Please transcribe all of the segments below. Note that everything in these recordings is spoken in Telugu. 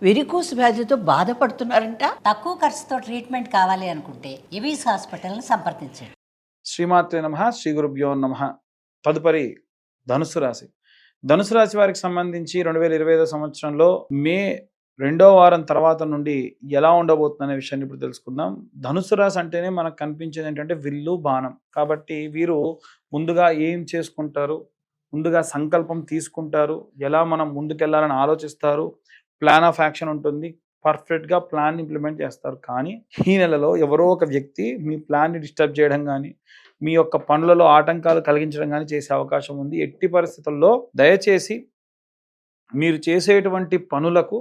వెరికోస్ వ్యాధితో బాధపడుతున్నారంట. తక్కువ ఖర్చుతో ట్రీట్మెంట్ కావాలి అనుకుంటే ఎవిస్ హాస్పిటల్ని సంప్రదించండి. శ్రీమాత్రే నమః, శ్రీ గురుభ్యో నమః. తదుపరి ధనుసు రాశి. ధనుసు రాశి వారికి సంబంధించి 2025 సంవత్సరంలో మే 2వ వారం తర్వాత నుండి ఎలా ఉండబోతుందనే విషయాన్ని ఇప్పుడు తెలుసుకుందాం. ధనుసు రాశి అంటేనే మనకు కనిపించేది ఏంటంటే విల్లు, బాణం. కాబట్టి వీరు ముందుగా ఏం చేసుకుంటారు, ముందుగా సంకల్పం తీసుకుంటారు, ఎలా మనం ముందుకెళ్ళాలని ఆలోచిస్తారు, ప్లాన్ ఆఫ్ యాక్షన్ ఉంటుంది, పర్ఫెక్ట్గా ప్లాన్ ఇంప్లిమెంట్ చేస్తారు. కానీ ఈ నెలలో ఎవరో ఒక వ్యక్తి మీ ప్లాన్ని డిస్టర్బ్ చేయడం కానీ, మీ యొక్క పనులలో ఆటంకాలు కలిగించడం కానీ చేసే అవకాశం ఉంది. ఎట్టి పరిస్థితుల్లో దయచేసి మీరు చేసేటువంటి పనులకు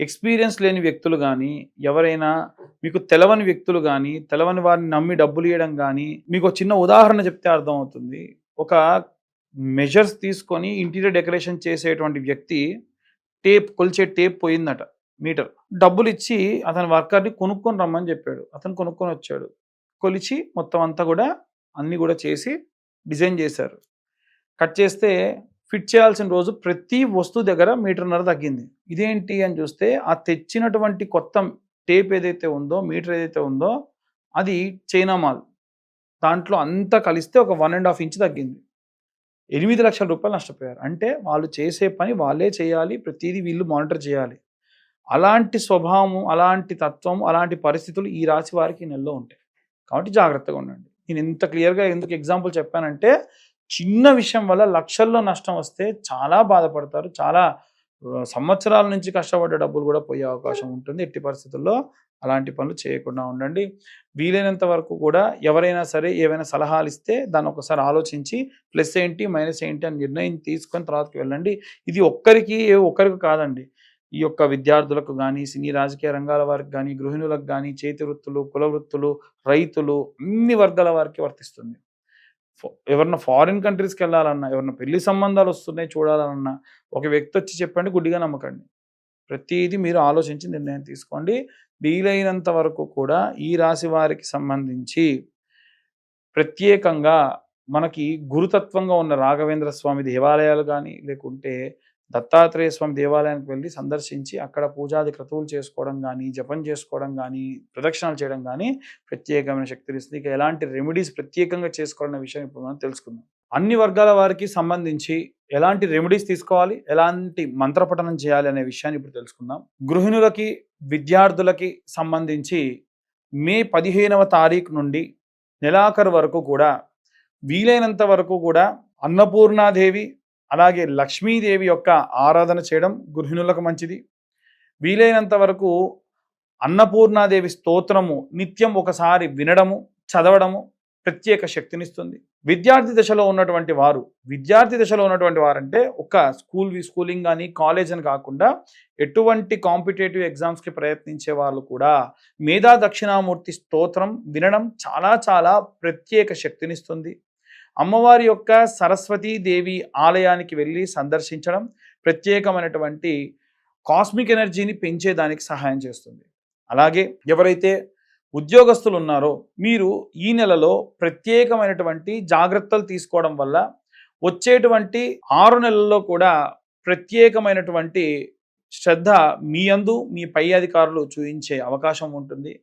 ఎక్స్పీరియన్స్ లేని వ్యక్తులు కానీ, ఎవరైనా మీకు తెలవని వ్యక్తులు కానీ, తెలవని వారిని నమ్మి డబ్బులు ఇవ్వడం కానీ, మీకు చిన్న ఉదాహరణ చెప్తే అర్థమవుతుంది. ఒక మెజర్స్ తీసుకొని ఇంటీరియర్ డెకరేషన్ చేసేటువంటి వ్యక్తి కొలిచే టేప్ పోయిందట, మీటర్. డబ్బులు ఇచ్చి అతని వర్కర్ని కొనుక్కొని రమ్మని చెప్పాడు. అతను కొనుక్కొని వచ్చాడు, కొలిచి మొత్తం అంతా కూడా అన్నీ కూడా చేసి డిజైన్ చేశారు. కట్ చేస్తే ఫిట్ చేయాల్సిన రోజు ప్రతి వస్తువు దగ్గర 1.5 మీటర్ తగ్గింది. ఇదేంటి అని చూస్తే ఆ తెచ్చినటువంటి కొత్త టేప్ ఏదైతే ఉందో, మీటర్ ఏదైతే ఉందో అది చైనా మాల్. దాంట్లో అంతా కలిస్తే ఒక 1.5 ఇంచ్ తగ్గింది. 8 లక్షల రూపాయలు నష్టపోయారు. అంటే వాళ్ళు చేసే పని వాళ్ళే చేయాలి, ప్రతిదీ వీళ్ళు మానిటర్ చేయాలి. అలాంటి స్వభావము, అలాంటి తత్వం, అలాంటి పరిస్థితులు ఈ రాశి వారికి ఈ నెలలో ఉంటాయి. కాబట్టి జాగ్రత్తగా ఉండండి. నేను ఇంత క్లియర్గా ఎందుకు ఎగ్జాంపుల్ చెప్పానంటే, చిన్న విషయం వల్ల లక్షల్లో నష్టం వస్తే చాలా బాధపడతారు. చాలా సంవత్సరాల నుంచి కష్టపడ్డ డబ్బులు కూడా పోయే అవకాశం ఉంటుంది. ఎట్టి పరిస్థితుల్లో అలాంటి పనులు చేయకుండా ఉండండి. వీలైనంత వరకు కూడా ఎవరైనా సరే ఏవైనా సలహాలు ఇస్తే దాన్ని ఒకసారి ఆలోచించి ప్లస్ ఏంటి మైనస్ ఏంటి అని నిర్ణయం తీసుకొని తర్వాతకి వెళ్ళండి. ఇది ఒక్కరికి కాదండి. ఈ యొక్క విద్యార్థులకు కానీ, సినీ రాజకీయ రంగాల వారికి కానీ, గృహిణులకు కానీ, చేతి వృత్తులు, కుల వృత్తులు, రైతులు, అన్ని వర్గాల వారికి వర్తిస్తుంది. ఎవరన్నా ఫారిన్ కంట్రీస్కి వెళ్ళాలన్నా, ఎవరన్నా పెళ్లి సంబంధాలు వస్తున్నాయి చూడాలన్నా, ఒక వ్యక్తి వచ్చి చెప్పండి, గుడ్డిగా నమ్మకండి. ప్రతిదీ మీరు ఆలోచించి నిర్ణయం తీసుకోండి. వీలైనంత వరకు కూడా ఈ రాశి వారికి సంబంధించి ప్రత్యేకంగా మనకి గురుతత్వంగా ఉన్న రాఘవేంద్ర స్వామి దేవాలయాలు కానీ, లేకుంటే దత్తాత్రేయ స్వామి దేవాలయానికి వెళ్ళి సందర్శించి అక్కడ పూజాది క్రతువులు చేసుకోవడం కానీ, జపం చేసుకోవడం కానీ, ప్రదక్షిణాలు చేయడం కానీ ప్రత్యేకమైన శక్తిని ఇస్తుంది. ఇక ఎలాంటి రెమెడీస్ ప్రత్యేకంగా చేసుకోవాలనే విషయం ఇప్పుడు మనం తెలుసుకుందాం. అన్ని వర్గాల వారికి సంబంధించి ఎలాంటి రెమెడీస్ తీసుకోవాలి, ఎలాంటి మంత్రపఠనం చేయాలి అనే విషయాన్ని ఇప్పుడు తెలుసుకుందాం. గృహిణులకి, విద్యార్థులకి సంబంధించి మే 15వ తారీఖు నుండి నెలాఖరు వరకు కూడా వీలైనంత వరకు కూడా అన్నపూర్ణాదేవి అలాగే లక్ష్మీదేవి యొక్క ఆరాధన చేయడం గృహిణులకు మంచిది. వీలైనంత వరకు అన్నపూర్ణాదేవి స్తోత్రము నిత్యం ఒకసారి వినడము, చదవడము ప్రత్యేక శక్తినిస్తుంది. విద్యార్థి దశలో ఉన్నటువంటి వారంటే ఒక స్కూలింగ్ కానీ, కాలేజ్ అని కాకుండా ఎటువంటి కాంపిటేటివ్ ఎగ్జామ్స్కి ప్రయత్నించే వాళ్ళు కూడా మేధా దక్షిణామూర్తి స్తోత్రం వినడం చాలా చాలా ప్రత్యేక శక్తినిస్తుంది. అమ్మవారి యొక్క సరస్వతీదేవి ఆలయానికి వెళ్ళి సందర్శించడం ప్రత్యేకమైనటువంటి కాస్మిక్ ఎనర్జీని పెంచేదానికి సహాయం చేస్తుంది. అలాగే ఎవరైతే ఉద్యోగస్తులు ఉన్నారో మీరు ఈ నెలలో ప్రత్యేకమైనటువంటి జాగ్రత్తలు తీసుకోవడం వల్ల వచ్చేటువంటి 6 నెలల్లో కూడా ప్రత్యేకమైనటువంటి శ్రద్ధ మీ యందు మీ పై అధికారులు చూపించే అవకాశం ఉంటుంది.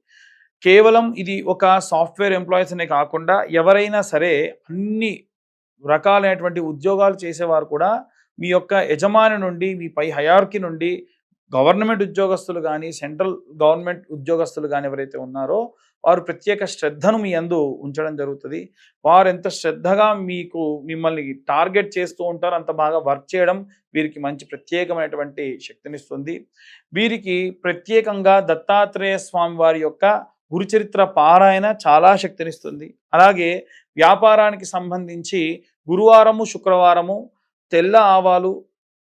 కేవలం ఇది ఒక సాఫ్ట్వేర్ ఎంప్లాయీస్ అనే కాకుండా ఎవరైనా సరే అన్ని రకాలైనటువంటి ఉద్యోగాలు చేసేవారు కూడా మీ యొక్క యజమాని నుండి, మీ పై హయార్కీ నుండి, గవర్నమెంట్ ఉద్యోగస్తులు కానీ, సెంట్రల్ గవర్నమెంట్ ఉద్యోగస్తులు కానీ ఎవరైతే ఉన్నారో వారు ప్రత్యేక శ్రద్ధను మీ యందు ఉంచడం జరుగుతుంది. వారు ఎంత శ్రద్ధగా మిమ్మల్ని టార్గెట్ చేస్తూ ఉంటారో అంత బాగా వర్క్ చేయడం వీరికి మంచి ప్రత్యేకమైనటువంటి శక్తినిస్తుంది. వీరికి ప్రత్యేకంగా దత్తాత్రేయ స్వామి వారి యొక్క గురుచరిత్ర పారాయణ చాలా శక్తినిస్తుంది. అలాగే వ్యాపారానికి సంబంధించి గురువారము, శుక్రవారము తెల్ల ఆవాలు,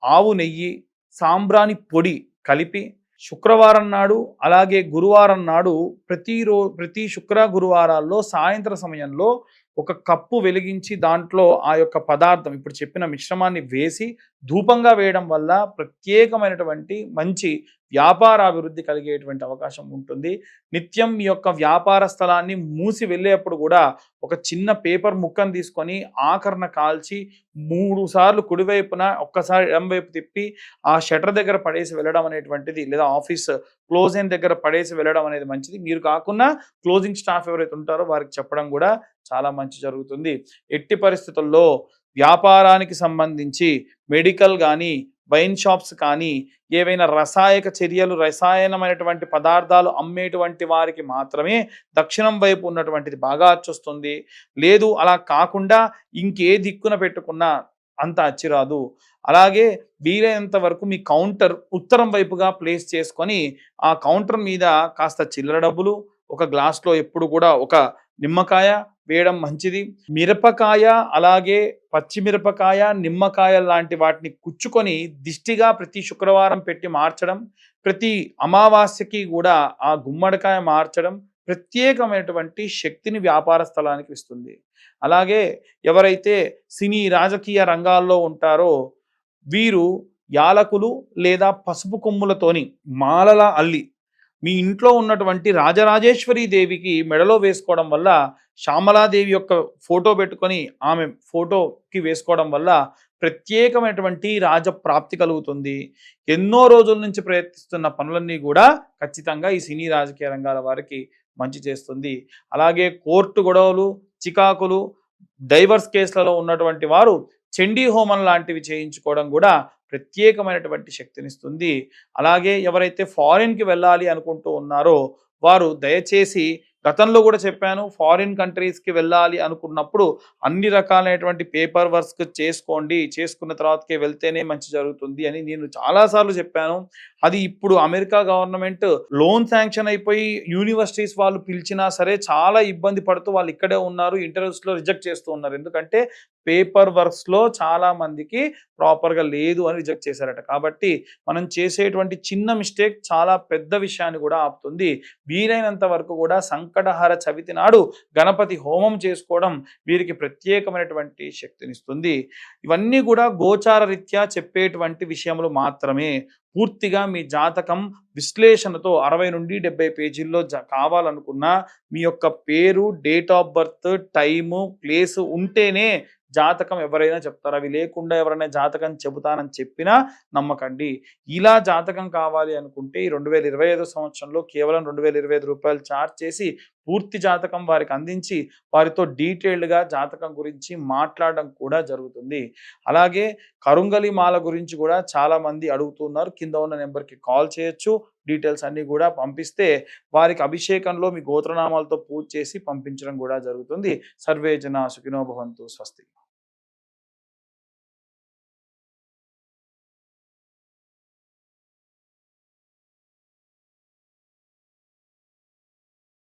ఆవు నెయ్యి, సాంబ్రాణి పొడి కలిపి శుక్రవారం నాడు అలాగే గురువారం నాడు ప్రతి శుక్ర గురువారాల్లో సాయంత్ర సమయంలో ఒక కప్పు వెలిగించి దాంట్లో ఆ యొక్క పదార్థం ఇప్పుడు చెప్పిన మిశ్రమాన్ని వేసి ధూపంగా వేయడం వల్ల ప్రత్యేకమైనటువంటి మంచి వ్యాపార అభివృద్ధి కలిగేటువంటి అవకాశం ఉంటుంది. నిత్యం మీ యొక్క వ్యాపార స్థలాన్ని మూసి వెళ్ళేప్పుడు కూడా ఒక చిన్న పేపర్ ముక్కను తీసుకొని ఆకరణ కాల్చి 3 సార్లు కుడివైపున ఒక్కసారి ఎడమవైపు తిప్పి ఆ షటర్ దగ్గర పడేసి వెళ్ళడం అనేటువంటిది, లేదా ఆఫీస్ క్లోజ్ అయిన దగ్గర పడేసి వెళ్ళడం అనేది మంచిది. మీరు కాకుండా క్లోజింగ్ స్టాఫ్ ఎవరైతే ఉంటారో వారికి చెప్పడం కూడా చాలా మంచి జరుగుతుంది. ఎట్టి పరిస్థితుల్లో వ్యాపారానికి సంబంధించి మెడికల్ కానీ వైన్ షాప్స్ కానీ ఏవైనా రసాయక చర్యలు రసాయనమైనటువంటి పదార్థాలు అమ్మేటువంటి వారికి మాత్రమే దక్షిణం వైపు ఉన్నటువంటిది బాగా అచ్చొస్తుంది. లేదు అలా కాకుండా ఇంకే దిక్కున పెట్టుకున్నా అంత అచ్చిరాదు. అలాగే వీలైనంత వరకు మీ కౌంటర్ ఉత్తరం వైపుగా ప్లేస్ చేసుకొని ఆ కౌంటర్ మీద కాస్త చిల్లర డబ్బులు, ఒక గ్లాస్లో ఎప్పుడు కూడా ఒక నిమ్మకాయ వేయడం మంచిది. మిరపకాయ అలాగే పచ్చిమిరపకాయ నిమ్మకాయ లాంటి వాటిని కుచ్చుకొని దిష్టిగా ప్రతి శుక్రవారం పెట్టి మార్చడం, ప్రతి అమావాస్యకి కూడా ఆ గుమ్మడికాయ మార్చడం ప్రత్యేకమైనటువంటి శక్తిని వ్యాపార స్థలానికి ఇస్తుంది. అలాగే ఎవరైతే సినీ రాజకీయ రంగాల్లో ఉంటారో వీరు యాలకులు లేదా పసుపు కొమ్ములతోని మాలలా అల్లి మీ ఇంట్లో ఉన్నటువంటి రాజరాజేశ్వరి దేవికి మెడలో వేసుకోవడం వల్ల, శ్యామలాదేవి యొక్క ఫోటో పెట్టుకొని ఆమె ఫోటోకి వేసుకోవడం వల్ల ప్రత్యేకమైనటువంటి రాజప్రాప్తి కలుగుతుంది. ఎన్నో రోజుల నుంచి ప్రయత్నిస్తున్న పనులన్నీ కూడా ఖచ్చితంగా ఈ సినీ రాజకీయ రంగాల వారికి మంచి చేస్తుంది. అలాగే కోర్టు గొడవలు, చికాకులు, డైవర్స్ కేసులలో ఉన్నటువంటి వారు చండీ హోమం లాంటివి చేయించుకోవడం కూడా ప్రత్యేకమైనటువంటి శక్తినిస్తుంది. అలాగే ఎవరైతే ఫారిన్కి వెళ్ళాలి అనుకుంటూ ఉన్నారో వారు దయచేసి, గతంలో కూడా చెప్పాను, ఫారిన్ కంట్రీస్కి వెళ్ళాలి అనుకున్నప్పుడు అన్ని రకాలైనటువంటి పేపర్ వర్క్ చేసుకోండి, చేసుకున్న తర్వాతకే వెళ్తేనే మంచి జరుగుతుంది అని నేను చాలాసార్లు చెప్పాను. అది ఇప్పుడు అమెరికా గవర్నమెంట్ లోన్ శాంక్షన్ అయిపోయి యూనివర్సిటీస్ వాళ్ళు పిలిచినా సరే చాలా ఇబ్బంది పడుతూ వాళ్ళు ఇక్కడే ఉన్నారు, ఇంటర్వ్యూస్లో రిజెక్ట్ చేస్తూ ఉన్నారు. ఎందుకంటే పేపర్ వర్క్స్లో చాలా మందికి ప్రాపర్గా లేదు అని రిజెక్ట్ చేశారట. కాబట్టి మనం చేసేటువంటి చిన్న మిస్టేక్ చాలా పెద్ద విషయాన్ని కూడా ఆపుతుంది. వీలైనంత వరకు కూడా సంకటహర చవితి నాడు గణపతి హోమం చేసుకోవడం వీరికి ప్రత్యేకమైనటువంటి శక్తినిస్తుంది. ఇవన్నీ కూడా గోచార రీత్యా చెప్పేటువంటి విషయములు మాత్రమే. పూర్తిగా మీ జాతకం విశ్లేషణతో 60 నుండి 70 పేజీల్లో కావాలనుకున్నా మీ యొక్క పేరు, date of birth, time, place ఉంటేనే జాతకం ఎవరైనా చెప్తారు. అవి లేకుండా ఎవరైనా జాతకం చెబుతానని చెప్పినా నమ్మకండి. ఇలా జాతకం కావాలి అనుకుంటే ఈ 2025 సంవత్సరంలో కేవలం 2025 రూపాయలు ఛార్జ్ చేసి పూర్తి జాతకం వారికి అందించి వారితో డీటెయిల్డ్గా జాతకం గురించి మాట్లాడడం కూడా జరుగుతుంది. అలాగే కరుంగలి మాల గురించి కూడా చాలామంది అడుగుతున్నారు. కింద ఉన్న నెంబర్కి కాల్ చేయొచ్చు. డీటెయిల్స్ అన్నీ కూడా పంపిస్తే వారికి అభిషేకంలో మీ గోత్రనామాలతో పూజ చేసి పంపించడం కూడా జరుగుతుంది. సర్వే జనా సుఖినో భవంతు. స్వస్తి.